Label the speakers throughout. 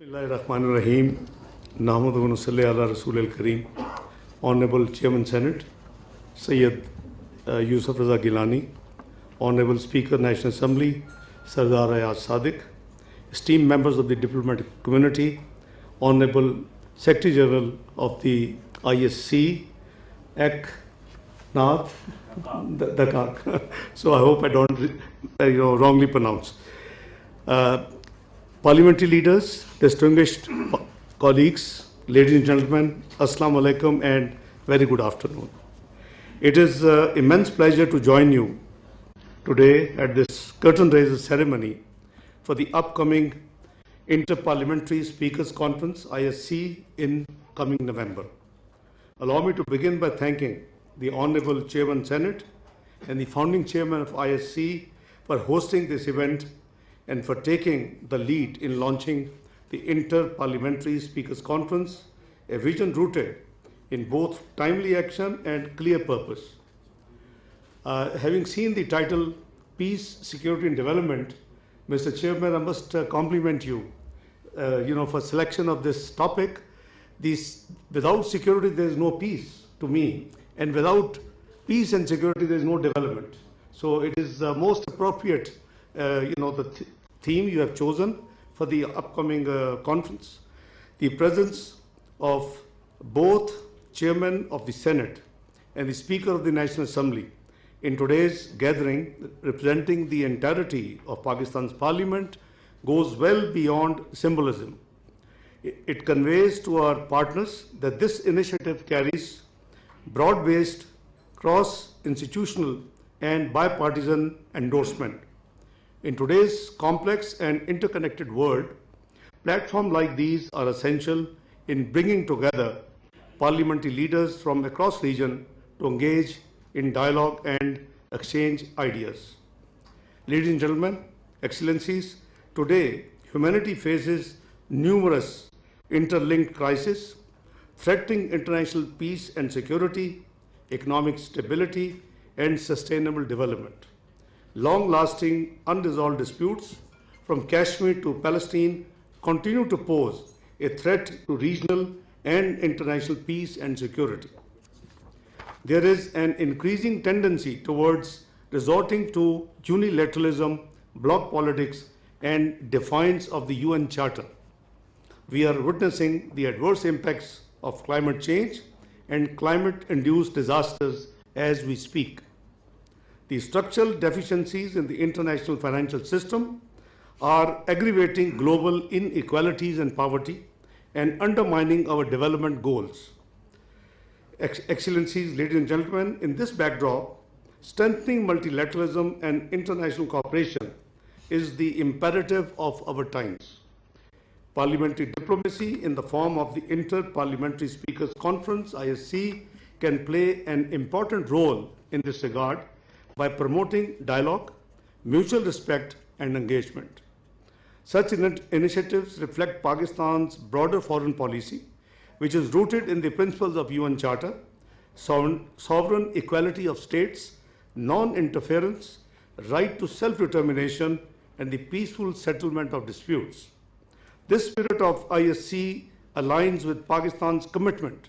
Speaker 1: Bismillahirrahmanirrahim. Nahmaduhu wa nusalli ala Rasul al-Kareem. Honorable Chairman Senate, Sayyid Yusuf Raza Gilani, Honorable Speaker National Assembly, Sardar Ayaz Sadiq, esteemed members of the diplomatic community, Honorable Secretary General of the ISC, Ek Nath Dakar. So I hope I don't wrongly pronounce. Parliamentary leaders, distinguished colleagues, ladies and gentlemen, Assalamu alaikum and very good afternoon. It is an immense pleasure to join you today at this curtain raiser ceremony for the upcoming Inter-Parliamentary Speakers Conference, ISC, in coming November. Allow me to begin by thanking the Honorable Chairman Senate and the founding Chairman of ISC for hosting this event and for taking the lead in launching the Inter-Parliamentary Speakers Conference, a vision rooted in both timely action and clear purpose. Having seen the title Peace, Security and Development, Mr. Chairman, I must compliment you, for selection of this topic. Without security, there is no peace to me, and without peace and security, there is no development. So it is the most appropriate the theme you have chosen for the upcoming conference. The presence of both Chairman of the Senate and the Speaker of the National Assembly in today's gathering, representing the entirety of Pakistan's Parliament, goes well beyond symbolism. It conveys to our partners that this initiative carries broad-based, cross-institutional and bipartisan endorsement. In today's complex and interconnected world, platforms like these are essential in bringing together parliamentary leaders from across region to engage in dialogue and exchange ideas. Ladies and gentlemen, Excellencies, today humanity faces numerous interlinked crises threatening international peace and security, economic stability, and sustainable development. Long-lasting, unresolved disputes from Kashmir to Palestine continue to pose a threat to regional and international peace and security. There is an increasing tendency towards resorting to unilateralism, bloc politics, and defiance of the UN Charter. We are witnessing the adverse impacts of climate change and climate-induced disasters as we speak. The structural deficiencies in the international financial system are aggravating global inequalities and poverty and undermining our development goals. Excellencies, ladies and gentlemen, in this backdrop, strengthening multilateralism and international cooperation is the imperative of our times. Parliamentary diplomacy in the form of the Inter-Parliamentary Speakers Conference, ISC, can play an important role in this regard by promoting dialogue, mutual respect, and engagement. Such initiatives reflect Pakistan's broader foreign policy, which is rooted in the principles of UN Charter, sovereign equality of states, non-interference, right to self-determination, and the peaceful settlement of disputes. This spirit of ISC aligns with Pakistan's commitment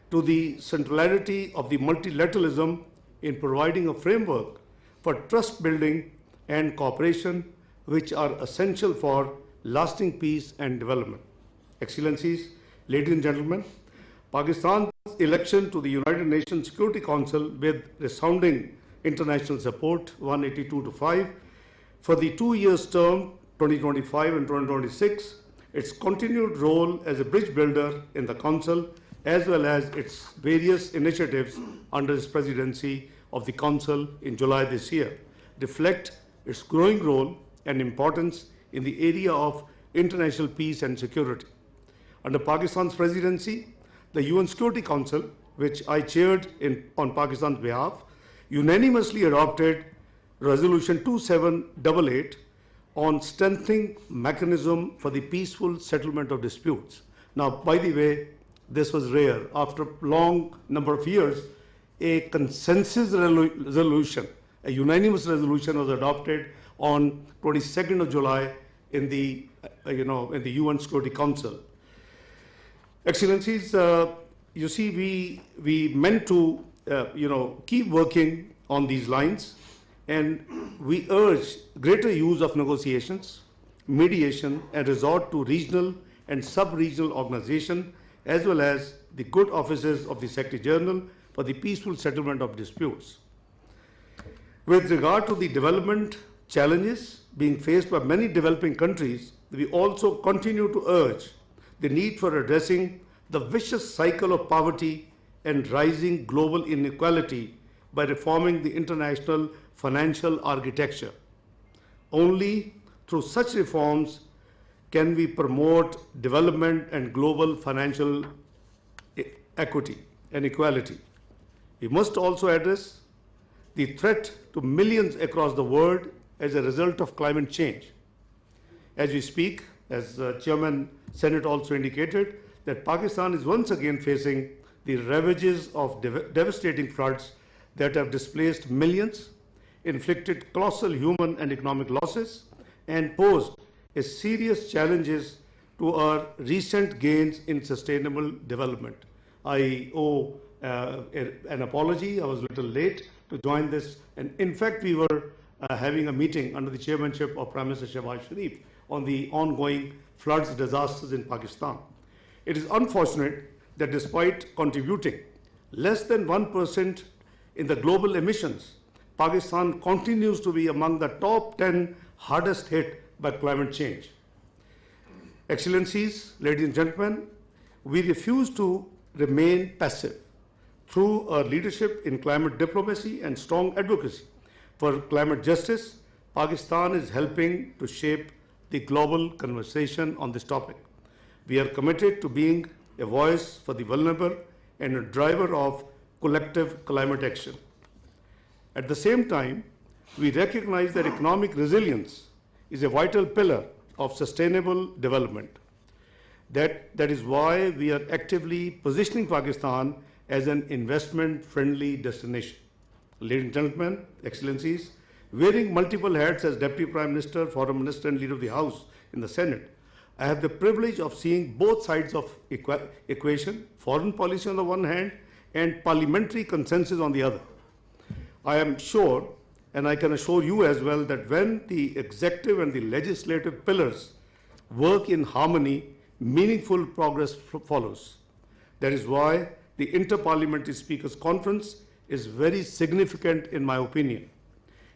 Speaker 1: to the centrality of the multilateralism in providing a framework for trust building and cooperation, which are essential for lasting peace and development. Excellencies, ladies and gentlemen, Pakistan's election to the United Nations Security Council with resounding international support, 182 to 5, for the 2 years term, 2025 and 2026, its continued role as a bridge builder in the Council, as well as its various initiatives under its presidency of the Council in July this year, reflect its growing role and importance in the area of international peace and security. Under Pakistan's presidency, the UN Security Council, which I chaired on Pakistan's behalf, unanimously adopted Resolution 2788 on strengthening mechanism for the peaceful settlement of disputes. Now, by the way, this was rare. After a long number of years, a consensus resolution, a unanimous resolution was adopted on 22nd of July in the in the UN Security Council. Excellencies, you see, we meant to, keep working on these lines, and we urge greater use of negotiations, mediation, and resort to regional and sub-regional organization, as well as the good offices of the Secretary General for the peaceful settlement of disputes. With regard to the development challenges being faced by many developing countries, we also continue to urge the need for addressing the vicious cycle of poverty and rising global inequality by reforming the international financial architecture. Only through such reforms can we promote development and global financial equity and equality. We must also address the threat to millions across the world as a result of climate change. As we speak, as Chairman Senate also indicated, that Pakistan is once again facing the ravages of devastating floods that have displaced millions, inflicted colossal human and economic losses, and posed a serious challenges to our recent gains in sustainable development. I owe an apology. I was a little late to join this. And in fact, we were having a meeting under the chairmanship of Prime Minister Shehbaz Sharif on the ongoing floods disasters in Pakistan. It is unfortunate that despite contributing less than 1% in the global emissions, Pakistan continues to be among the top 10 hardest hit by climate change. Excellencies, ladies and gentlemen, we refuse to remain passive. Through our leadership in climate diplomacy and strong advocacy for climate justice, Pakistan is helping to shape the global conversation on this topic. We are committed to being a voice for the vulnerable and a driver of collective climate action. At the same time, we recognize that economic resilience is a vital pillar of sustainable development. That is why we are actively positioning Pakistan as an investment-friendly destination. Ladies and gentlemen, Excellencies, wearing multiple hats as Deputy Prime Minister, Foreign Minister, and Leader of the House in the Senate, I have the privilege of seeing both sides of equation, foreign policy on the one hand and parliamentary consensus on the other. I am sure, and I can assure you as well, that when the executive and the legislative pillars work in harmony, meaningful progress follows. That is why the Inter-Parliamentary Speakers Conference is very significant in my opinion.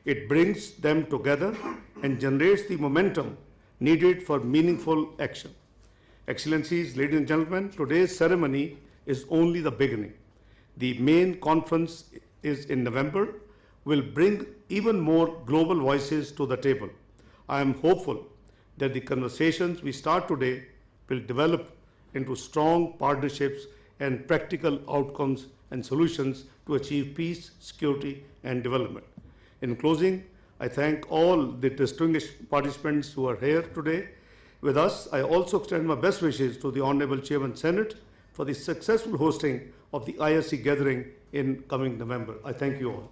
Speaker 1: It brings them together and generates the momentum needed for meaningful action. Excellencies, ladies and gentlemen, today's ceremony is only the beginning. The main conference is in November, will bring even more global voices to the table. I am hopeful that the conversations we start today will develop into strong partnerships and practical outcomes and solutions to achieve peace, security, and development. In closing, I thank all the distinguished participants who are here today with us. I also extend my best wishes to the Honorable Chairman Senate for the successful hosting of the ISC gathering in coming November. I thank you all.